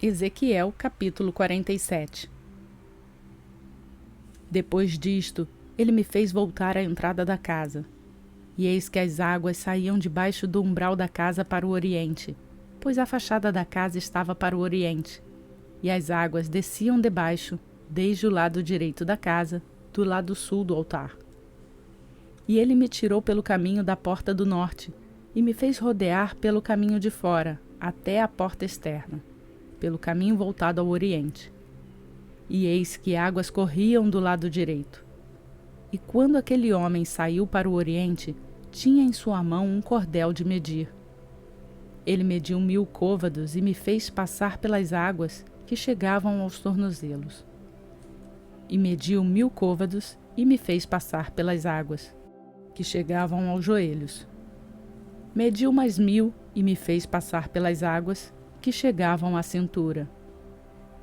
Ezequiel capítulo 47. Depois disto, ele me fez voltar à entrada da casa. E eis que as águas saíam debaixo do umbral da casa para o oriente, pois a fachada da casa estava para o oriente. E as águas desciam debaixo, desde o lado direito da casa, do lado sul do altar. E ele me tirou pelo caminho da porta do norte, e me fez rodear pelo caminho de fora, até a porta externa, pelo caminho voltado ao oriente. E eis que águas corriam do lado direito. E quando aquele homem saiu para o oriente, tinha em sua mão um cordel de medir. Ele mediu 1000 côvados e me fez passar pelas águas que chegavam aos tornozelos. E mediu 1000 côvados e me fez passar pelas águas que chegavam aos joelhos. Mediu mais 1000 e me fez passar pelas águas que chegavam à cintura.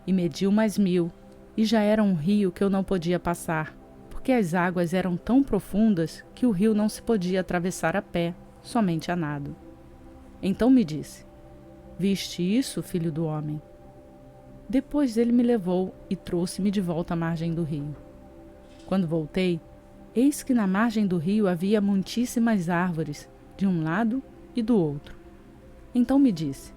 E mediu mais 1000, e já era um rio que eu não podia passar, porque as águas eram tão profundas que o rio não se podia atravessar a pé, somente a nado. Então me disse: Viste isso, filho do homem? Depois ele me levou e trouxe-me de volta à margem do rio. Quando voltei, eis que na margem do rio havia muitíssimas árvores, de um lado e do outro. Então me disse: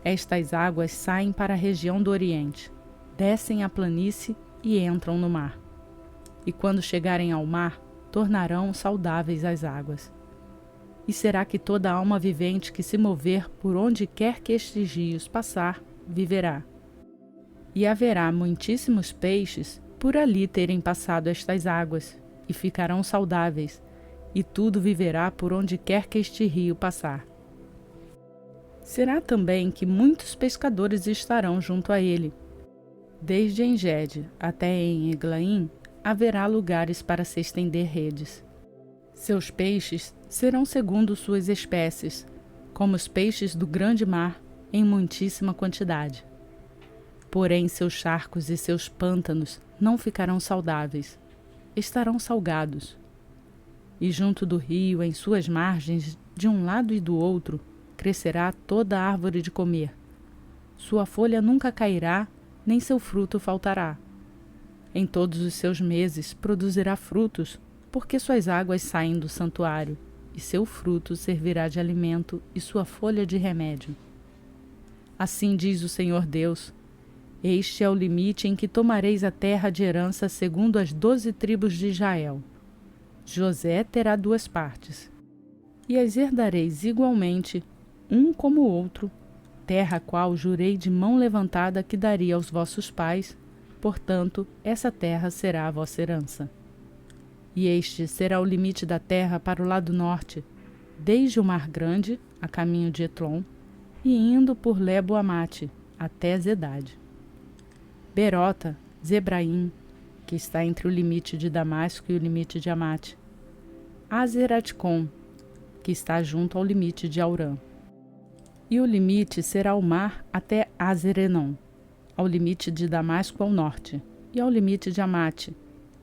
Estas águas saem para a região do oriente, descem a planície e entram no mar. E quando chegarem ao mar, tornarão saudáveis as águas. E será que toda alma vivente que se mover por onde quer que estes rios passar, viverá. E haverá muitíssimos peixes por ali terem passado estas águas, e ficarão saudáveis, e tudo viverá por onde quer que este rio passar. Será também que muitos pescadores estarão junto a ele. Desde Engede até em Eglaim haverá lugares para se estender redes. Seus peixes serão segundo suas espécies, como os peixes do grande mar, em muitíssima quantidade. Porém seus charcos e seus pântanos não ficarão saudáveis, estarão salgados. E junto do rio, em suas margens, de um lado e do outro, crescerá toda árvore de comer. Sua folha nunca cairá, nem seu fruto faltará. Em todos os seus meses produzirá frutos, porque suas águas saem do santuário, e seu fruto servirá de alimento e sua folha de remédio. Assim diz o Senhor Deus: Este é o limite em que tomareis a terra de herança segundo as 12 tribos de Israel. José terá 2 partes, e as herdareis igualmente, um como o outro, terra a qual jurei de mão levantada que daria aos vossos pais, portanto, essa terra será a vossa herança. E este será o limite da terra para o lado norte, desde o Mar Grande, a caminho de Etlon, e indo por Lebo-Amate, até Zedade. Berota, Zebraim, que está entre o limite de Damasco e o limite de Amate. Azeratcom, que está junto ao limite de Aurã. E o limite será o mar até Azerenon, ao limite de Damasco ao norte, e ao limite de Amate.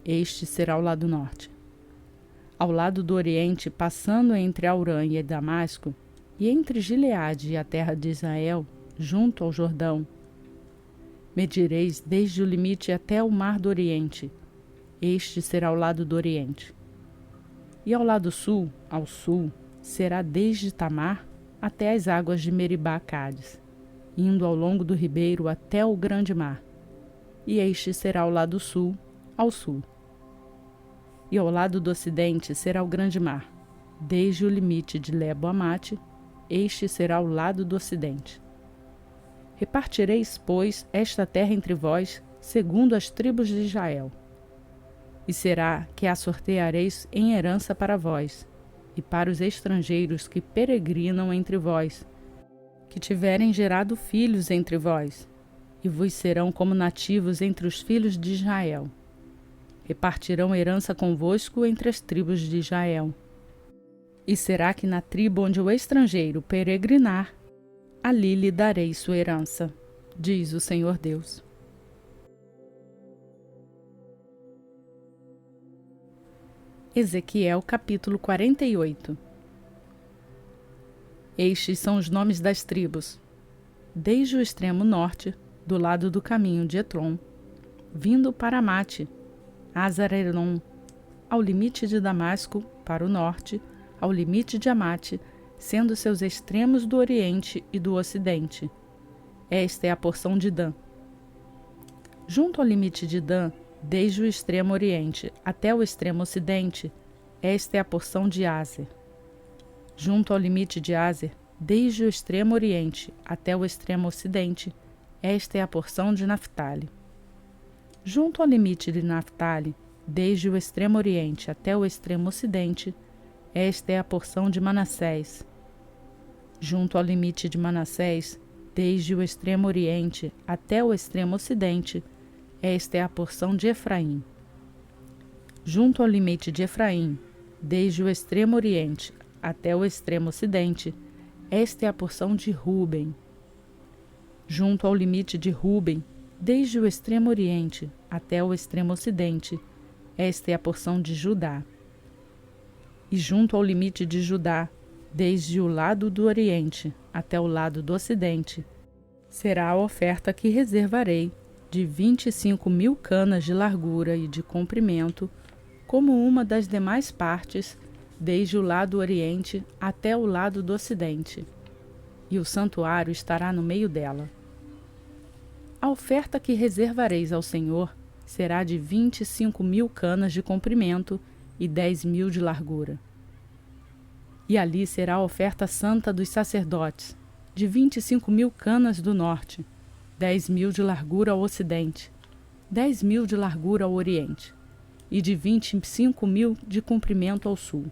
Este será o lado norte. Ao lado do oriente, passando entre Aurã e Damasco, e entre Gileade e a terra de Israel, junto ao Jordão, medireis desde o limite até o mar do oriente. Este será o lado do oriente. E ao lado sul, ao sul, será desde Tamar até as águas de Meribá-Cádiz, indo ao longo do ribeiro até o grande mar. E este será o lado sul, ao sul. E ao lado do ocidente será o grande mar, desde o limite de Lebo-Amate, este será o lado do ocidente. Repartireis, pois, esta terra entre vós, segundo as tribos de Israel. E será que a sorteareis em herança para vós, e para os estrangeiros que peregrinam entre vós, que tiverem gerado filhos entre vós, e vos serão como nativos entre os filhos de Israel. Repartirão herança convosco entre as tribos de Israel. E será que na tribo onde o estrangeiro peregrinar, ali lhe darei sua herança, diz o Senhor Deus. Ezequiel capítulo 48. Estes são os nomes das tribos: desde o extremo norte, do lado do caminho de Etron, vindo para Amate, Hazar-Enon, ao limite de Damasco, para o norte, ao limite de Amate, sendo seus extremos do oriente e do ocidente. Esta é a porção de Dan. Junto ao limite de Dan, desde o extremo oriente até o extremo ocidente, esta é a porção de Aser. Junto ao limite de Aser, desde o extremo oriente até o extremo ocidente, esta é a porção de Naphtali. Junto ao limite de Naphtali, desde o extremo oriente até o extremo ocidente, esta é a porção de Manassés. Junto ao limite de Manassés, desde o extremo oriente até o extremo ocidente, esta é a porção de Efraim. Junto ao limite de Efraim, desde o extremo oriente até o extremo ocidente, esta é a porção de Ruben. Junto ao limite de Ruben, desde o extremo oriente até o extremo ocidente, esta é a porção de Judá. E junto ao limite de Judá, desde o lado do oriente até o lado do ocidente, será a oferta que reservarei de 25.000 canas de largura e de comprimento, como uma das demais partes, desde o lado oriente até o lado do ocidente, e o santuário estará no meio dela. A oferta que reservareis ao Senhor será de 25.000 canas de comprimento e 10.000 de largura. E ali será a oferta santa dos sacerdotes, de 25.000 canas do norte, 10.000 de largura ao ocidente, 10.000 de largura ao oriente, e de 25.000 de comprimento ao sul.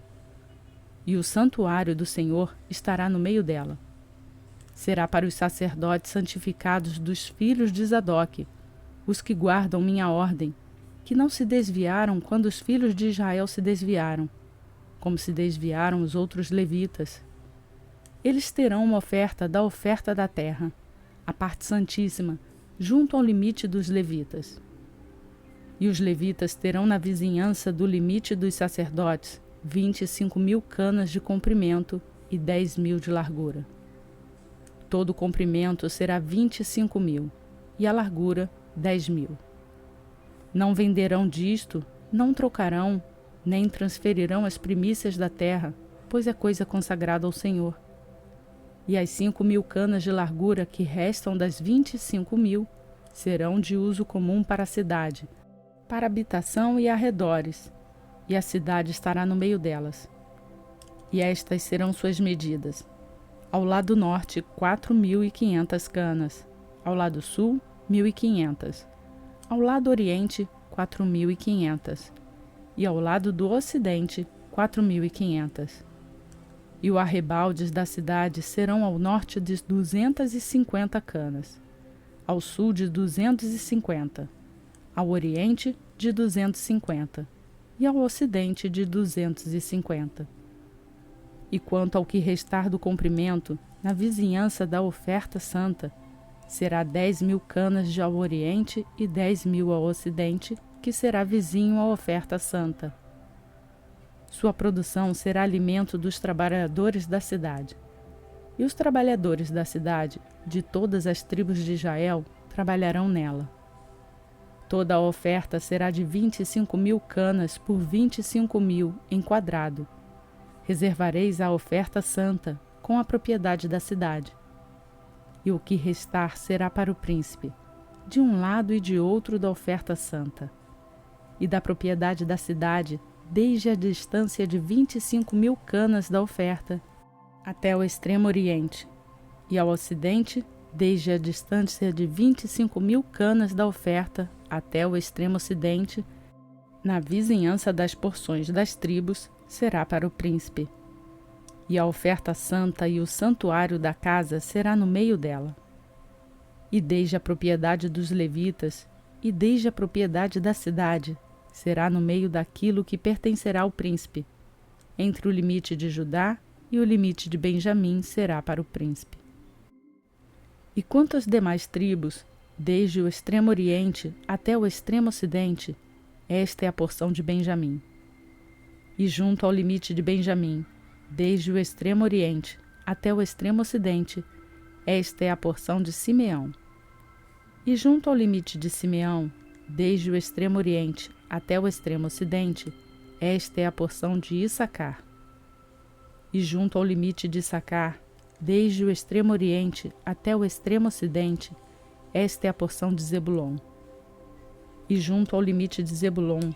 E o santuário do Senhor estará no meio dela. Será para os sacerdotes santificados dos filhos de Zadoque, os que guardam minha ordem, que não se desviaram quando os filhos de Israel se desviaram, como se desviaram os outros levitas. Eles terão uma oferta da oferta da terra, a parte santíssima, junto ao limite dos levitas. E os levitas terão na vizinhança do limite dos sacerdotes 25.000 canas de comprimento e 10.000 de largura. Todo o comprimento será 25.000 e a largura 10.000. Não venderão disto, não trocarão, nem transferirão as primícias da terra, pois é coisa consagrada ao Senhor. E as 5.000 canas de largura que restam das 25.000 serão de uso comum para a cidade, para habitação e arredores, e a cidade estará no meio delas. E estas serão suas medidas. Ao lado norte, 4.500 canas. Ao lado sul, 1.500. Ao lado oriente, 4.500. E ao lado do ocidente, 4.500. E os arrebaldes da cidade serão ao norte de 250 canas, ao sul de 250, ao oriente de 250 e ao ocidente de 250. E quanto ao que restar do comprimento, na vizinhança da oferta santa, será 10.000 canas de ao oriente e 10.000 ao ocidente, que será vizinho à oferta santa. Sua produção será alimento dos trabalhadores da cidade. E os trabalhadores da cidade, de todas as tribos de Israel, trabalharão nela. Toda a oferta será de 25.000 canas por 25.000 em quadrado. Reservareis a oferta santa com a propriedade da cidade. E o que restar será para o príncipe, de um lado e de outro da oferta santa. E da propriedade da cidade, desde a distância de 25.000 canas da oferta, até o extremo oriente, e ao ocidente, desde a distância de 25.000 canas da oferta até o extremo ocidente, na vizinhança das porções das tribos, será para o príncipe. E a oferta santa e o santuário da casa será no meio dela. E desde a propriedade dos levitas, e desde a propriedade da cidade, será no meio daquilo que pertencerá ao príncipe. Entre o limite de Judá e o limite de Benjamim será para o príncipe. E quanto às demais tribos, desde o extremo oriente até o extremo ocidente, esta é a porção de Benjamim. E junto ao limite de Benjamim, desde o extremo oriente até o extremo ocidente, esta é a porção de Simeão. E junto ao limite de Simeão, desde o extremo oriente até o extremo ocidente, esta é a porção de Issacar. E junto ao limite de Issacar, desde o extremo oriente até o extremo ocidente, esta é a porção de Zebulon. E junto ao limite de Zebulon,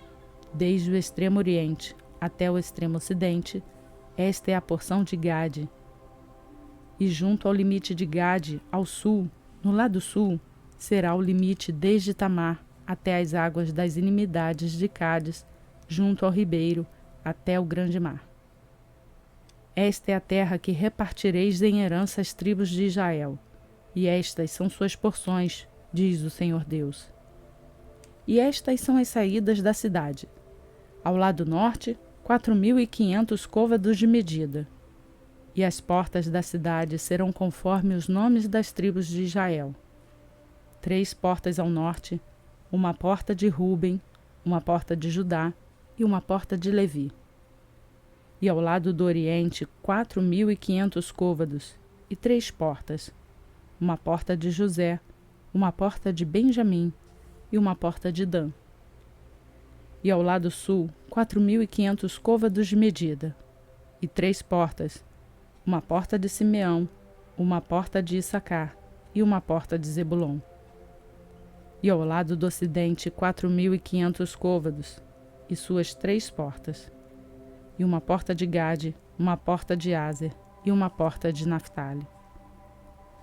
desde o extremo oriente até o extremo ocidente, esta é a porção de Gade. E junto ao limite de Gade, ao sul, no lado sul, será o limite desde Tamar até as águas das inimidades de Cádiz, junto ao ribeiro, até o grande mar. Esta é a terra que repartireis em herança às tribos de Israel, e estas são suas porções, diz o Senhor Deus. E estas são as saídas da cidade. Ao lado norte, 4.500 côvados de medida. E as portas da cidade serão conforme os nomes das tribos de Israel. 3 portas ao norte, uma porta de Ruben, uma porta de Judá e uma porta de Levi. E ao lado do oriente, 4.500 côvados e 3 portas, uma porta de José, uma porta de Benjamim e uma porta de Dan. E ao lado sul, 4.500 côvados de medida e 3 portas, uma porta de Simeão, uma porta de Issacar e uma porta de Zebulon. E ao lado do ocidente, 4.500 côvados e suas 3 portas, e uma porta de Gade, uma porta de Aser e uma porta de Naftali.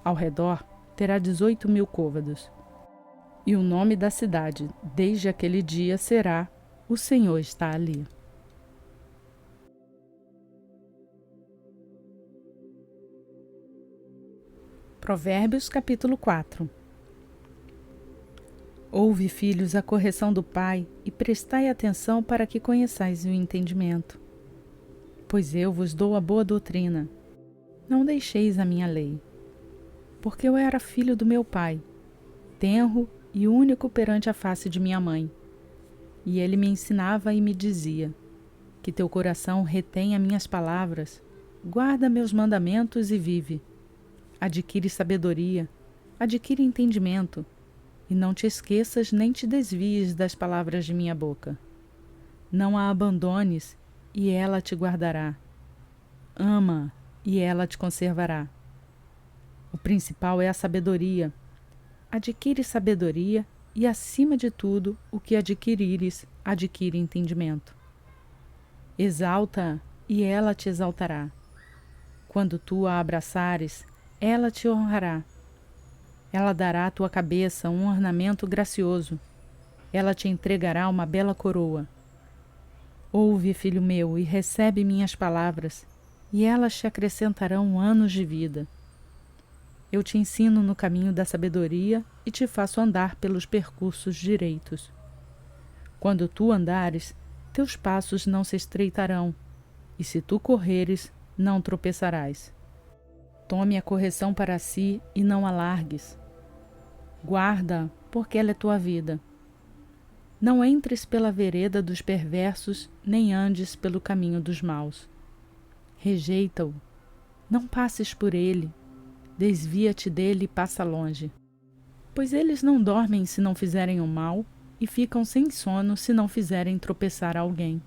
Ao redor terá 18.000 côvados. E o nome da cidade, desde aquele dia, será: O Senhor está ali. Provérbios capítulo 4. Ouve, filhos, a correção do pai, e prestai atenção para que conheçais o entendimento. Pois eu vos dou a boa doutrina. Não deixeis a minha lei. Porque eu era filho do meu pai, tenro e único perante a face de minha mãe. E ele me ensinava e me dizia: que teu coração retenha minhas palavras, guarda meus mandamentos e vive. Adquire sabedoria, adquire entendimento, e não te esqueças nem te desvies das palavras de minha boca. Não a abandones, e ela te guardará. Ama, e ela te conservará. O principal é a sabedoria. Adquire sabedoria, e acima de tudo, o que adquirires, adquire entendimento. Exalta-a, e ela te exaltará. Quando tu a abraçares, ela te honrará. Ela dará à tua cabeça um ornamento gracioso. Ela te entregará uma bela coroa. Ouve, filho meu, e recebe minhas palavras, e elas te acrescentarão anos de vida. Eu te ensino no caminho da sabedoria e te faço andar pelos percursos direitos. Quando tu andares, teus passos não se estreitarão, e se tu correres, não tropeçarás. Tome a correção para si e não a largues. Guarda, porque ela é tua vida. Não entres pela vereda dos perversos, nem andes pelo caminho dos maus. Rejeita-o. Não passes por ele. Desvia-te dele e passa longe. Pois eles não dormem se não fizerem o mal, e ficam sem sono se não fizerem tropeçar alguém.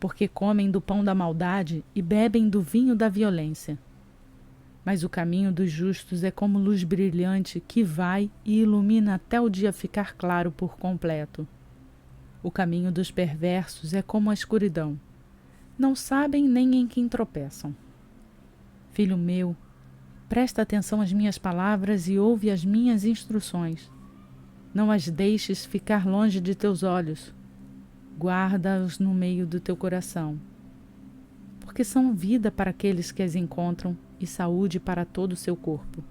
Porque comem do pão da maldade e bebem do vinho da violência. Mas o caminho dos justos é como luz brilhante que vai e ilumina até o dia ficar claro por completo. O caminho dos perversos é como a escuridão. Não sabem nem em quem tropeçam. Filho meu, presta atenção às minhas palavras e ouve as minhas instruções. Não as deixes ficar longe de teus olhos. Guarda-os no meio do teu coração. Porque são vida para aqueles que as encontram e saúde para todo o seu corpo.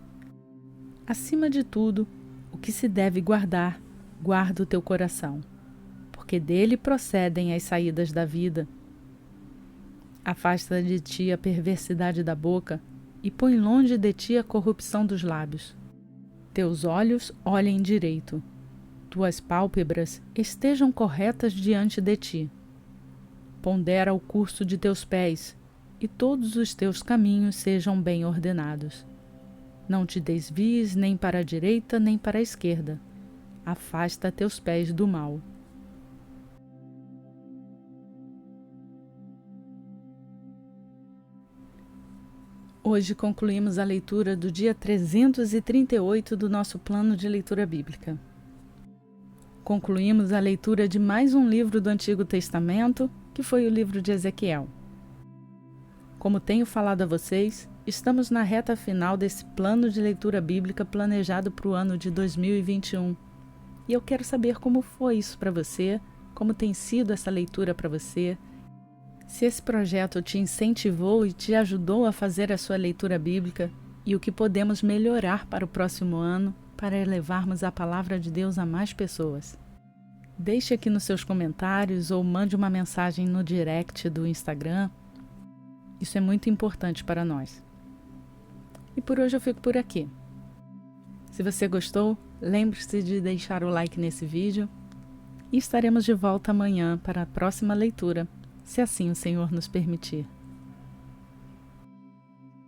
Acima de tudo, o que se deve guardar, guarda o teu coração, porque dele procedem as saídas da vida. Afasta de ti a perversidade da boca e põe longe de ti a corrupção dos lábios. Teus olhos olhem direito, tuas pálpebras estejam corretas diante de ti. Pondera o curso de teus pés, e todos os teus caminhos sejam bem ordenados. Não te desvies nem para a direita nem para a esquerda. Afasta teus pés do mal. Hoje concluímos a leitura do dia 338 do nosso plano de leitura bíblica. Concluímos a leitura de mais um livro do Antigo Testamento, que foi o livro de Ezequiel. Como tenho falado a vocês, estamos na reta final desse plano de leitura bíblica planejado para o ano de 2021. E eu quero saber como foi isso para você, como tem sido essa leitura para você, se esse projeto te incentivou e te ajudou a fazer a sua leitura bíblica e o que podemos melhorar para o próximo ano para elevarmos a palavra de Deus a mais pessoas. Deixe aqui nos seus comentários ou mande uma mensagem no direct do Instagram. Isso é muito importante para nós. E por hoje eu fico por aqui. Se você gostou, lembre-se de deixar o like nesse vídeo e estaremos de volta amanhã para a próxima leitura, se assim o Senhor nos permitir.